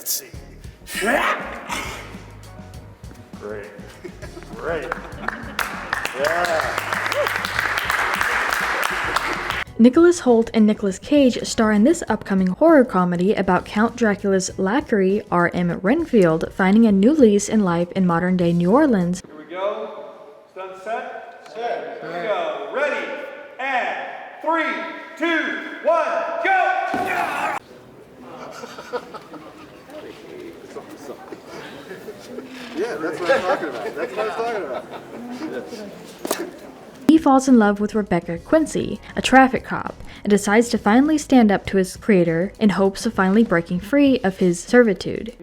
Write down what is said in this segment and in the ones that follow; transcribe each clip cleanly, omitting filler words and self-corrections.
Let's see. Great. Great. Yeah. Nicholas Hoult and Nicolas Cage star in this upcoming horror comedy about Count Dracula's lackey, R.M. Renfield, finding a new lease in life in modern-day New Orleans. Here we go. Stunt set? Set. Here we go. Ready, and 3, 2, 1, go! Yeah, that's what I'm talking about. That's what I was talking about. He falls in love with Rebecca Quincy, a traffic cop, and decides to finally stand up to his creator in hopes of finally breaking free of his servitude.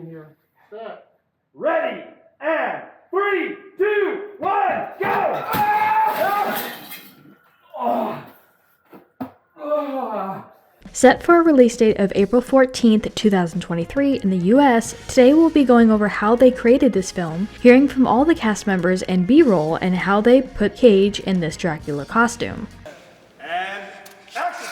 Set. Ready, and 3, 2, 1, go! Set for a release date of April 14th, 2023 in the US, today we'll be going over how they created this film, hearing from all the cast members and B-roll, and how they put Cage in this Dracula costume. And action!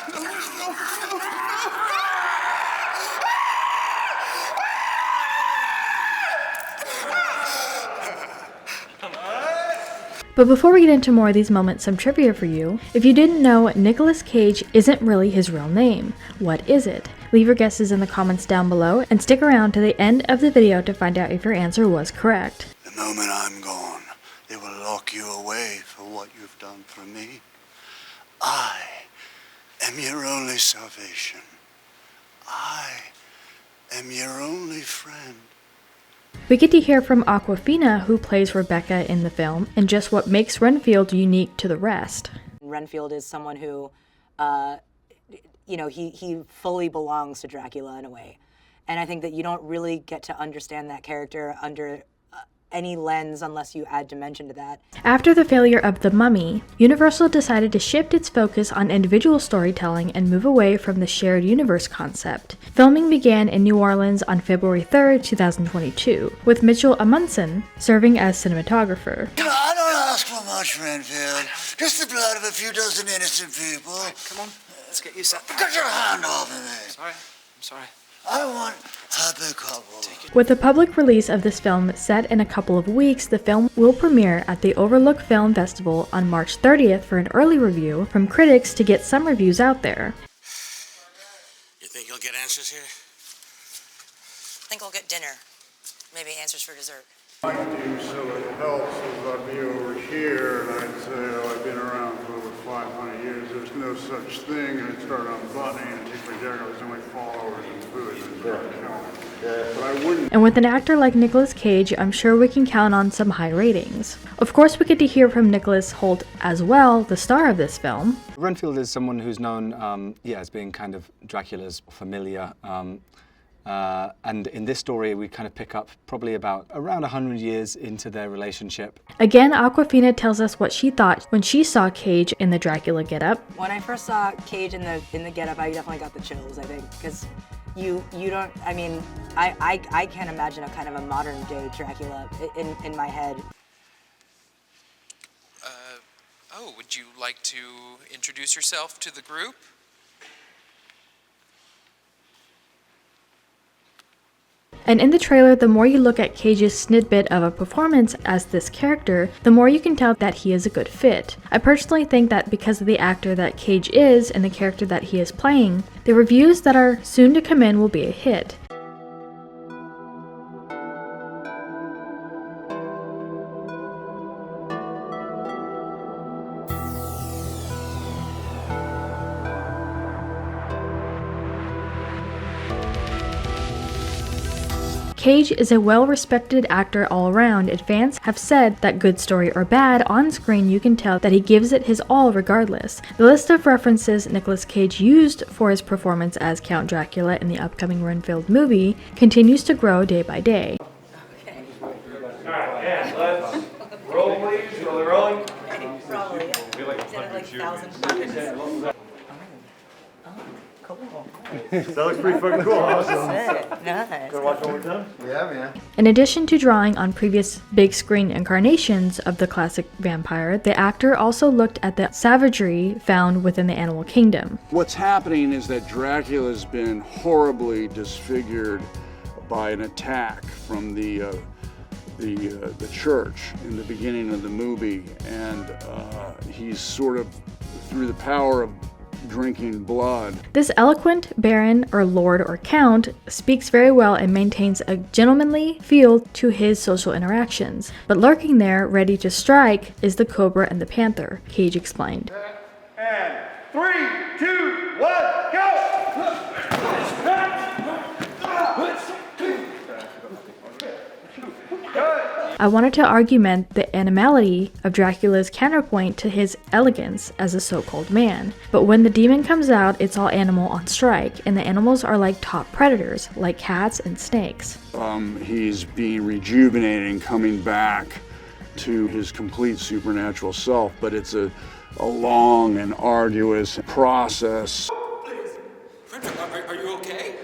But before we get into more of these moments, some trivia for you. If you didn't know, Nicolas Cage isn't really his real name. What is it? Leave your guesses in the comments down below, and stick around to the end of the video to find out if your answer was correct. The moment I'm gone, they will lock you away for what you've done for me. I am your only salvation. I am your only friend. We get to hear from Awkwafina, who plays Rebecca in the film, and just what makes Renfield unique to the rest. Renfield is someone who, he fully belongs to Dracula in a way. And I think that you don't really get to understand that character under any lens unless you add dimension to that. After the failure of The Mummy, Universal decided to shift its focus on individual storytelling and move away from the shared universe concept. Filming began in New Orleans on February 3rd, 2022, with Mitchell Amundsen serving as cinematographer. You know, I don't ask for much, Renfield. Just the blood of a few dozen innocent people. All right, come on, let's get you set. Get your hand off of me. Sorry, I'm sorry. I want happy couple. With the public release of this film set in a couple of weeks, the film will premiere at the Overlook Film Festival on March 30th for an early review from critics to get some reviews out there. You think you'll get answers here? I think I'll get dinner. Maybe answers for dessert. I do, so it helps if I'd be over here and I'd say, oh, I've been around for over 500 years. There's no such thing. And I'd start unbuttoning and take my jacket. There's only followers and food and start killing. But I wouldn't. And with an actor like Nicolas Cage, I'm sure we can count on some high ratings. Of course, we get to hear from Nicholas Hoult as well, the star of this film. Renfield is someone who's known as being kind of Dracula's familiar. And in this story, we kind of pick up probably around 100 years into their relationship. Again, Awkwafina tells us what she thought when she saw Cage in the Dracula getup. When I first saw Cage in the getup, I definitely got the chills, I think, because you don't, I mean, I can't imagine a kind of a modern day Dracula in my head. Would you like to introduce yourself to the group? And in the trailer, the more you look at Cage's snippet of a performance as this character, the more you can tell that he is a good fit. I personally think that because of the actor that Cage is and the character that he is playing, the reviews that are soon to come in will be a hit. Cage is a well-respected actor all around, and fans have said that good story or bad, on screen you can tell that he gives it his all regardless. The list of references Nicolas Cage used for his performance as Count Dracula in the upcoming Renfield movie continues to grow day by day. Okay. Alright, and let's roll, please. Roll, rolling. Probably, yeah. Cool. That looks pretty fucking cool. Awesome. Nice. Gonna watch one more time? Yeah, man. In addition to drawing on previous big screen incarnations of the classic vampire, the actor also looked at the savagery found within the animal kingdom. What's happening is that Dracula's been horribly disfigured by an attack from the church in the beginning of the movie, and he's sort of, through the power of drinking blood. This eloquent baron or lord or count speaks very well and maintains a gentlemanly feel to his social interactions. But lurking there, ready to strike, is the cobra and the panther, Cage explained. And 3, 2, 1, go! I wanted to argument the animality of Dracula's counterpoint to his elegance as a so-called man. But when the demon comes out, it's all animal on strike, and the animals are like top predators, like cats and snakes. He's being rejuvenated and coming back to his complete supernatural self, but it's a long and arduous process. Renfield, are you okay?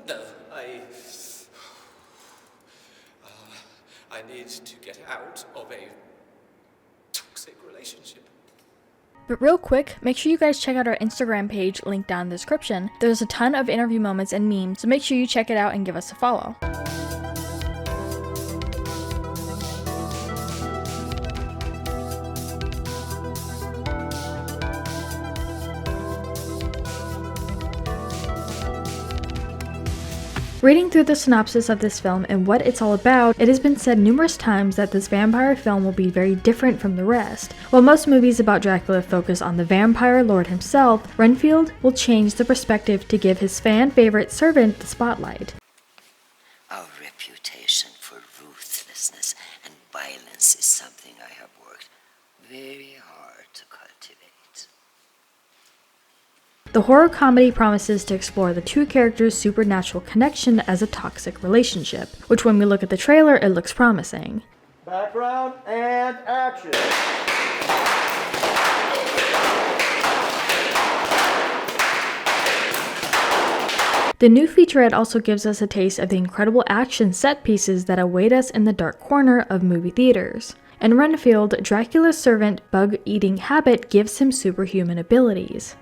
No, I need to get out of a toxic relationship. But real quick, make sure you guys check out our Instagram page, linked down in the description. There's a ton of interview moments and memes, so make sure you check it out and give us a follow. Reading through the synopsis of this film and what it's all about, it has been said numerous times that this vampire film will be very different from the rest. While most movies about Dracula focus on the vampire lord himself, Renfield will change the perspective to give his fan favorite servant the spotlight. Our reputation for ruthlessness and violence is something I have worked very hard to cultivate. The horror comedy promises to explore the two characters' supernatural connection as a toxic relationship, which when we look at the trailer, it looks promising. Background and action. The new featurette also gives us a taste of the incredible action set pieces that await us in the dark corner of movie theaters. In Renfield, Dracula's servant bug-eating habit gives him superhuman abilities.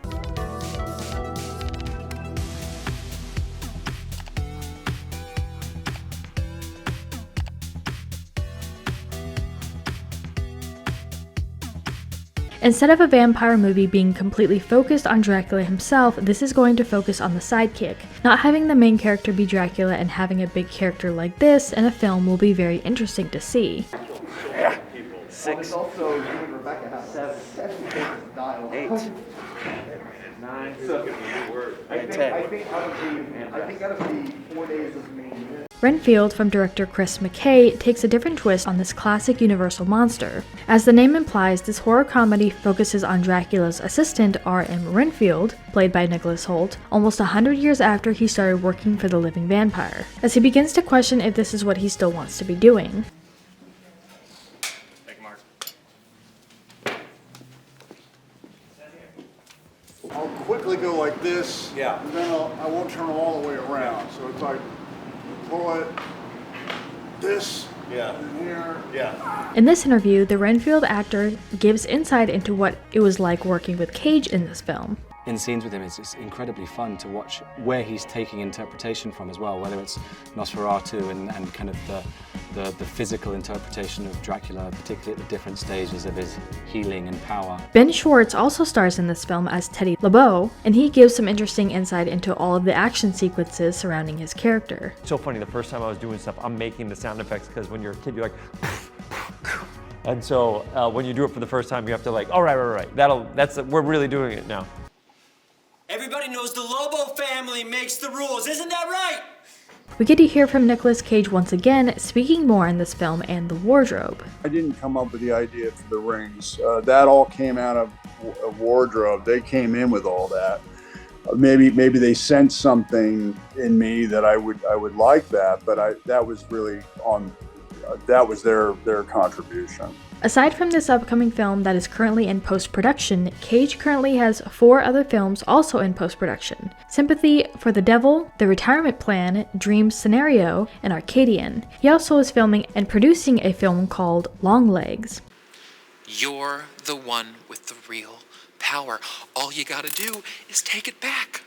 Instead of a vampire movie being completely focused on Dracula himself, this is going to focus on the sidekick. Not having the main character be Dracula and having a big character like this in a film will be very interesting to see. 6, 7, 8, 9, 10. I think out of the 4 days of main. Renfield, from director Chris McKay, takes a different twist on this classic Universal monster. As the name implies, this horror comedy focuses on Dracula's assistant, R.M. Renfield, played by Nicholas Hoult, almost 100 years after he started working for the living vampire, as he begins to question if this is what he still wants to be doing. I'll quickly go like this, Yeah. and then I won't turn all the way around. So it's like, pull it, this, and here. Yeah. In this interview, the Renfield actor gives insight into what it was like working with Cage in this film. In scenes with him, it's incredibly fun to watch where he's taking interpretation from as well, whether it's Nosferatu and kind of the physical interpretation of Dracula, particularly at the different stages of his healing and power. Ben Schwartz also stars in this film as Teddy LeBeau, and he gives some interesting insight into all of the action sequences surrounding his character. It's so funny, the first time I was doing stuff, I'm making the sound effects because when you're a kid, you're like, and so when you do it for the first time, you have to like, all right, we're really doing it now. Everybody knows the Lobo family makes the rules, isn't that right? We get to hear from Nicolas Cage once again, speaking more in this film and the wardrobe. I didn't come up with the idea for the rings. That all came out of a wardrobe. They came in with all that. Maybe they sensed something in me that I would like that, but that was really that was their contribution. Aside from this upcoming film that is currently in post-production, Cage currently has 4 other films also in post-production: Sympathy for the Devil, The Retirement Plan, Dream Scenario, and Arcadian. He also is filming and producing a film called Long Legs. You're the one with the real power. All you gotta do is take it back.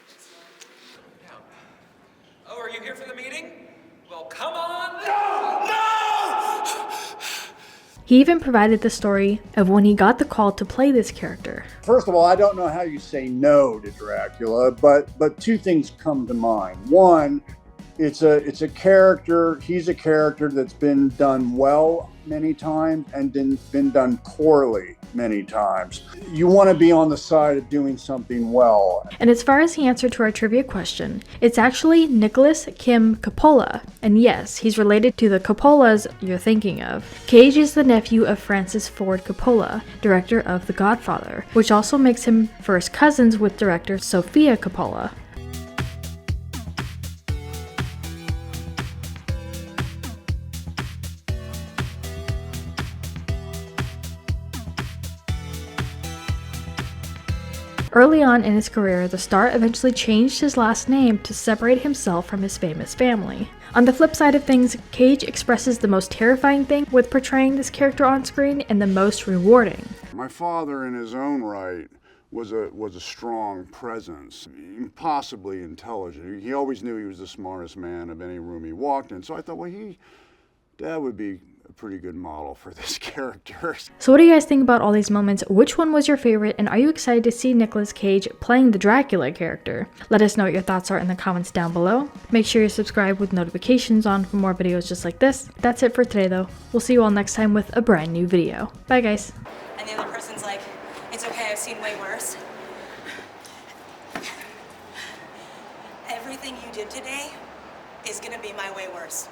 Oh, are you here for the meeting? Well, come on. No! He even provided the story of when he got the call to play this character. First of all, I don't know how you say no to Dracula, but two things come to mind. One, it's a character, he's a character that's been done well many times and been done poorly many times. You want to be on the side of doing something well. And as far as the answer to our trivia question, it's actually Nicholas Kim Coppola. And yes, he's related to the Coppolas you're thinking of. Cage is the nephew of Francis Ford Coppola, director of The Godfather, which also makes him first cousins with director Sofia Coppola. Early on in his career, the star eventually changed his last name to separate himself from his famous family. On the flip side of things, Cage expresses the most terrifying thing with portraying this character on screen and the most rewarding. My father, in his own right, was a strong presence, impossibly intelligent. He always knew he was the smartest man of any room he walked in, so I thought, well, Dad would be a pretty good model for this character. So what do you guys think about all these moments? Which one was your favorite, and are you excited to see Nicolas Cage playing the Dracula character? Let us know what your thoughts are in the comments down below. Make sure you subscribe with notifications on for more videos just like this. That's it for today though. We'll see you all next time with a brand new video. Bye guys. And the other person's like, it's okay, I've seen way worse. Everything you did today is gonna be my way worse.